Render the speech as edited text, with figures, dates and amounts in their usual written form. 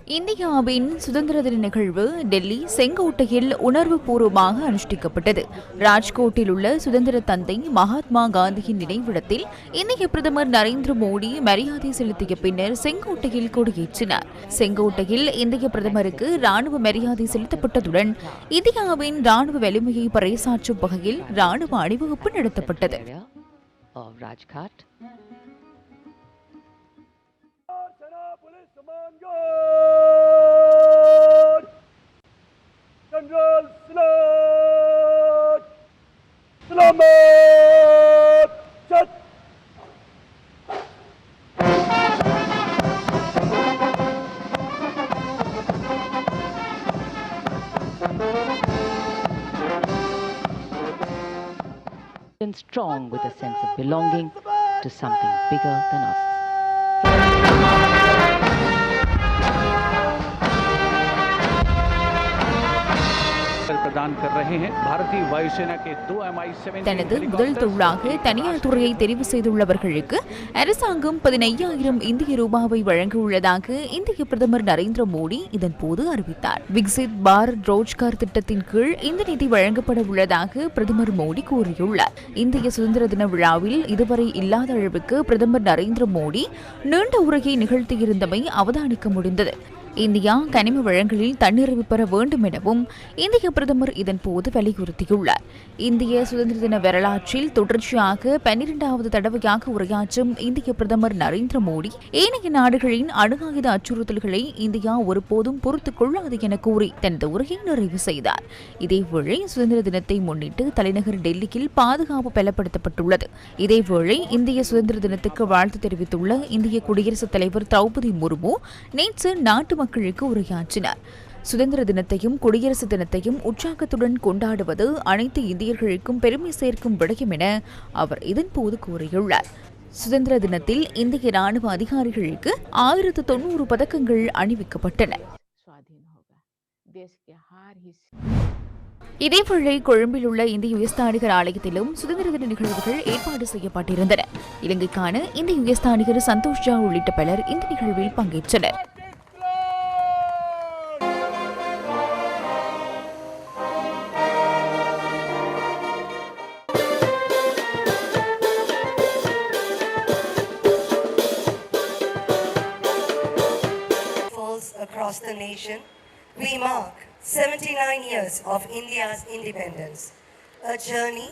இந்தியாவின் சுதந்திர தின நிகழ்வு டெல்லி செங்கோட்டையில் உணர்வு பூர்வமாக அனுஷ்டிக்கப்பட்டது. ராஜ்கோட்டில் உள்ள சுதந்திர தந்தை மகாத்மா காந்தியின் நினைவிடத்தில் இந்திய பிரதமர் நரேந்திர மோடி மரியாதை செலுத்திய பின்னர் செங்கோட்டையில் கொடியேற்றினார். செங்கோட்டையில் இந்திய பிரதமருக்கு ராணுவ மரியாதை செலுத்தப்பட்டதுடன் இந்தியாவின் ராணுவ வலிமையை பறைசாற்றும் வகையில் ராணுவ அணிவகுப்பு நடத்தப்பட்டது. General Slot! Selamat! Chat! And strong with a sense of belonging to something bigger than us. தனது முதல் தொழிலாக தனியார் துறையை தெரிவு செய்துள்ளவர்களுக்கு அரசாங்கம் 15,000 இந்திய ரூபாவை வழங்கியுள்ளதாக இந்திய பிரதமர் நரேந்திர மோடி இதன்போது அறிவித்தார். விக்சித் பாரத் ரோஜ்கார் திட்டத்தின் கீழ் இந்த நிதி வழங்கப்பட உள்ளதாக பிரதமர் மோடி கூறியுள்ளார். இந்திய சுதந்திர தின விழாவில் இதுவரை இல்லாத அளவுக்கு பிரதமர் நரேந்திர மோடி நீண்ட உரையை நிகழ்த்தியிருந்தமை அவதானிக்க முடிந்தது. இந்தியா கனிம வளங்களில் தன்னிறைவு பெற வேண்டும் எனவும் இந்திய பிரதமர் இதன்போது வலியுறுத்தியுள்ளார். இந்திய சுதந்திர தின வரலாற்றில் தொடர்ச்சியாக 12வது தடவையாக உரையாற்றும் இந்திய பிரதமர் நரேந்திர மோடி ஏனைய நாடுகளின் அணு ஆயுத அச்சுறுத்தல்களை இந்தியா ஒருபோதும் பொறுத்துக் கொள்ளாது என கூறி தனது உரையை நிறைவு செய்தார். இதேவேளை சுதந்திர தினத்தை முன்னிட்டு தலைநகர் டெல்லியில் பாதுகாப்பு பலப்படுத்தப்பட்டுள்ளது. இதேவேளை இந்திய சுதந்திர தினத்துக்கு வாழ்த்து தெரிவித்துள்ள இந்திய குடியரசுத் தலைவர் திரௌபதி முர்மு நேற்று நாட்டு மக்களுக்கு உரையாற்றினார். சுதந்திர தினத்தையும் குடியரசு தினத்தையும் உற்சாகத்துடன் கொண்டாடுவது அனைத்து இந்தியர்களுக்கும் பெருமை சேர்க்கும் விடயம் என அவர் இதன்போது கூறியுள்ளார். சுதந்திர தினத்தில் இந்திய ராணுவ அதிகாரிகளுக்கு 1090 பதக்கங்கள் அணிவிக்கப்பட்டன. இதேவேளை கொழும்பில் உள்ள இந்திய உயர்ஸ்தானிகர் ஆலயத்திலும் சுதந்திர தின நிகழ்வுகள் ஏற்பாடு செய்யப்பட்டிருந்தன. இலங்கைக்கான இந்திய உயர்ஸ்தானிகர் சந்தோஷ் ஜா உள்ளிட்ட பலர் இந்த நிகழ்வில் பங்கேற்றனர். Across the nation, we mark 79 years of India's independence, a journey